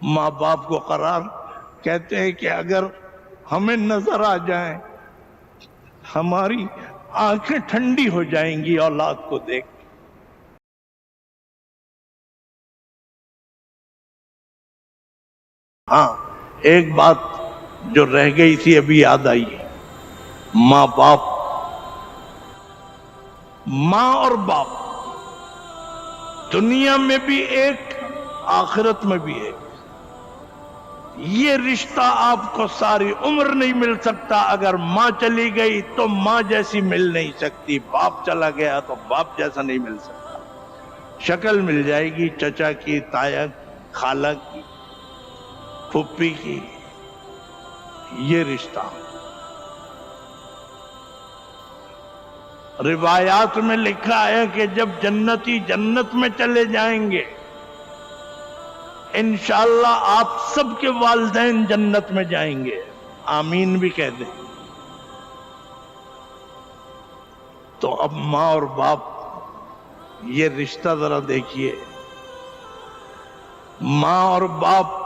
ماں باپ کو قرار کہتے ہیں کہ اگر ہمیں نظر آ جائیں ہماری آنکھیں ٹھنڈی ہو جائیں گی اولاد کو دیکھ. ہاں ایک بات جو رہ گئی تھی ابھی یاد آئی ہے. ماں باپ، ماں اور باپ دنیا میں بھی ایک، آخرت میں بھی ایک. یہ رشتہ آپ کو ساری عمر نہیں مل سکتا. اگر ماں چلی گئی تو ماں جیسی مل نہیں سکتی، باپ چلا گیا تو باپ جیسا نہیں مل سکتا. شکل مل جائے گی چچا کی، تایا، خالہ کی، پھوپھی کی. یہ رشتہ روایات میں لکھا ہے کہ جب جنتی جنت میں چلے جائیں گے انشاءاللہ آپ سب کے والدین جنت میں جائیں گے. آمین بھی کہہ دیں. تو اب ماں اور باپ یہ رشتہ ذرا دیکھیے. ماں اور باپ،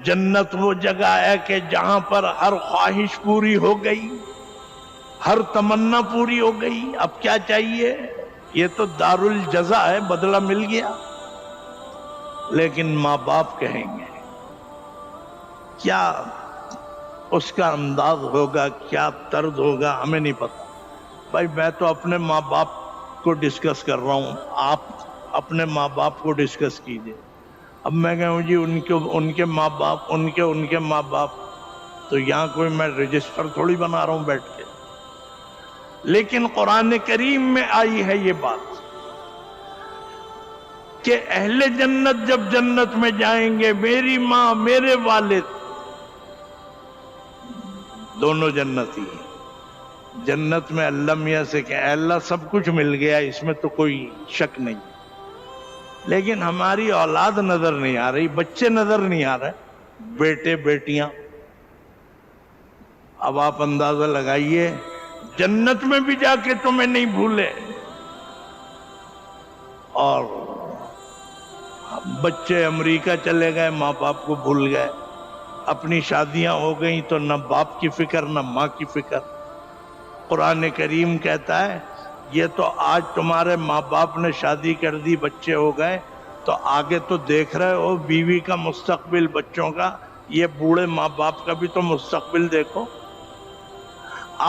جنت وہ جگہ ہے کہ جہاں پر ہر خواہش پوری ہو گئی، ہر تمنا پوری ہو گئی. اب کیا چاہیے؟ یہ تو دار الجزا ہے، بدلہ مل گیا. لیکن ماں باپ کہیں گے، کیا اس کا انداز ہوگا، کیا طرز ہوگا، ہمیں نہیں پتا. بھائی میں تو اپنے ماں باپ کو ڈسکس کر رہا ہوں، آپ اپنے ماں باپ کو ڈسکس کیجئے. اب میں کہوں جی ان کے ماں باپ، ان کے ماں باپ، تو یہاں کوئی میں رجسٹر تھوڑی بنا رہا ہوں بیٹھ کے. لیکن قرآن کریم میں آئی ہے یہ بات کہ اہل جنت جب جنت میں جائیں گے، میری ماں، میرے والد دونوں جنتی ہیں. جنت میں اللہ میاں سے کہ اے اللہ سب کچھ مل گیا، اس میں تو کوئی شک نہیں، لیکن ہماری اولاد نظر نہیں آ رہی، بچے نظر نہیں آ رہے، بیٹے بیٹیاں. اب آپ اندازہ لگائیے، جنت میں بھی جا کے تمہیں نہیں بھولے اور بچے امریکہ چلے گئے، ماں باپ کو بھول گئے. اپنی شادیاں ہو گئیں تو نہ باپ کی فکر نہ ماں کی فکر. قرآن کریم کہتا ہے یہ تو آج تمہارے ماں باپ نے شادی کر دی، بچے ہو گئے، تو آگے تو دیکھ رہے ہو بیوی کا مستقبل، بچوں کا. یہ بوڑھے ماں باپ کا بھی تو مستقبل دیکھو.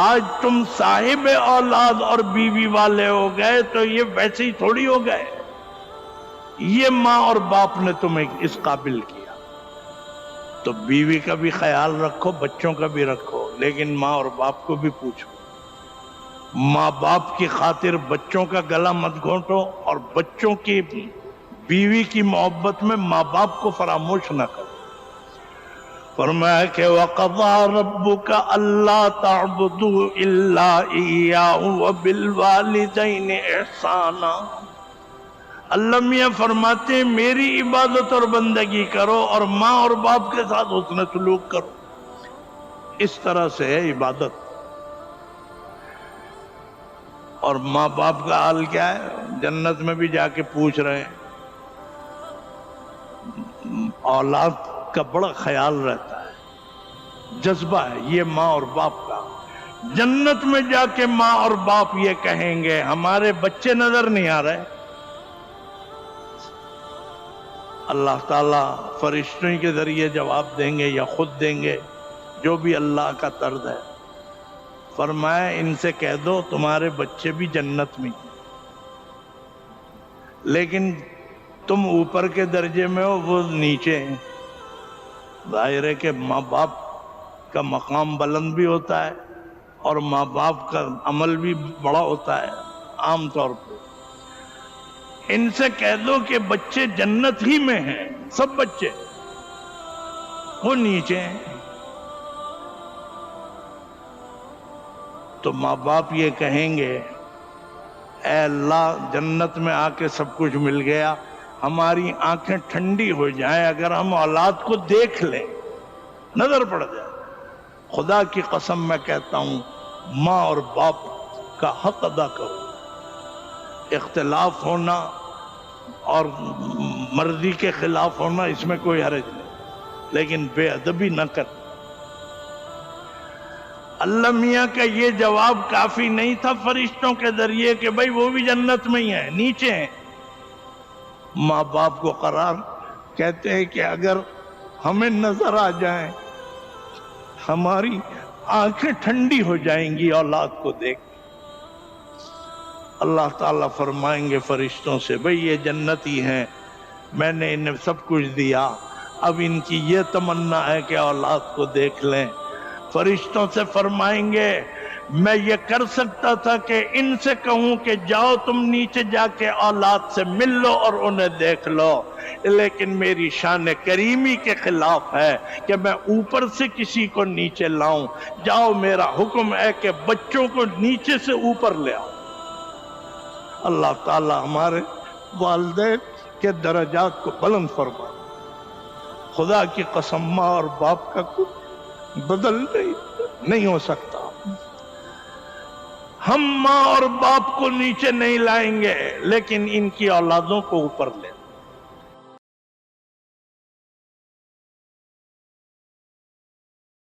آج تم صاحب اولاد اور بیوی والے ہو گئے تو یہ ویسے ہی تھوڑی ہو گئے. یہ ماں اور باپ نے تمہیں اس قابل کیا. تو بیوی کا بھی خیال رکھو، بچوں کا بھی رکھو، لیکن ماں اور باپ کو بھی پوچھو. ماں باپ کی خاطر بچوں کا گلا مت گھونٹو، اور بچوں کی بیوی کی محبت میں ماں باپ کو فراموش نہ کرو. فرمایا کہ وَقَضَىٰ رَبُّكَ أَلَّا تَعْبُدُوا إِلَّا إِيَّاهُ وَبِالْوَالِدَيْنِ إِحْسَانًا. اللہ میاں فرماتے ہیں میری عبادت اور بندگی کرو اور ماں اور باپ کے ساتھ حسن سلوک کرو. اس طرح سے ہے عبادت. اور ماں باپ کا حال کیا ہے؟ جنت میں بھی جا کے پوچھ رہے ہیں. اولاد کا بڑا خیال رہتا ہے، جذبہ ہے یہ ماں اور باپ کا. جنت میں جا کے ماں اور باپ یہ کہیں گے ہمارے بچے نظر نہیں آ رہے. اللہ تعالیٰ فرشتوں کے ذریعے جواب دیں گے یا خود دیں گے، جو بھی اللہ کا طرز ہے. فرمایا ان سے کہہ دو تمہارے بچے بھی جنت میں ہیں، لیکن تم اوپر کے درجے میں ہو، وہ نیچے ہیں. ظاہر ہے کہ ماں باپ کا مقام بلند بھی ہوتا ہے اور ماں باپ کا عمل بھی بڑا ہوتا ہے عام طور پہ. ان سے کہہ دو کہ بچے جنت ہی میں ہیں، سب بچے، وہ نیچے ہیں. تو ماں باپ یہ کہیں گے اے اللہ جنت میں آ کے سب کچھ مل گیا، ہماری آنکھیں ٹھنڈی ہو جائیں اگر ہم اولاد کو دیکھ لیں، نظر پڑ جائے. خدا کی قسم میں کہتا ہوں ماں اور باپ کا حق ادا کرو. اختلاف ہونا اور مرضی کے خلاف ہونا اس میں کوئی حرج نہیں. لیکن بے ادبی نہ کر۔ اللہ میاں کا یہ جواب کافی نہیں تھا فرشتوں کے ذریعے کہ بھائی وہ بھی جنت میں ہی ہیں، نیچے ہیں۔ ماں باپ کو قرار کہتے ہیں کہ اگر ہمیں نظر آ جائیں، ہماری آنکھیں ٹھنڈی ہو جائیں گی اولاد کو دیکھ۔ اللہ تعالیٰ فرمائیں گے فرشتوں سے بھئی یہ جنتی ہیں، میں نے انہیں سب کچھ دیا، اب ان کی یہ تمنا ہے کہ اولاد کو دیکھ لیں۔ فرشتوں سے فرمائیں گے میں یہ کر سکتا تھا کہ ان سے کہوں کہ جاؤ تم نیچے جا کے اولاد سے مل لو اور انہیں دیکھ لو، لیکن میری شان کریمی کے خلاف ہے کہ میں اوپر سے کسی کو نیچے لاؤں۔ جاؤ، میرا حکم ہے کہ بچوں کو نیچے سے اوپر لے آؤ۔ اللہ تعالی ہمارے والدین کے درجات کو بلند فرما۔ خدا کی قسم ماں اور باپ کا کچھ بدل نہیں ہو سکتا۔ ہم ماں اور باپ کو نیچے نہیں لائیں گے، لیکن ان کی اولادوں کو اوپر لے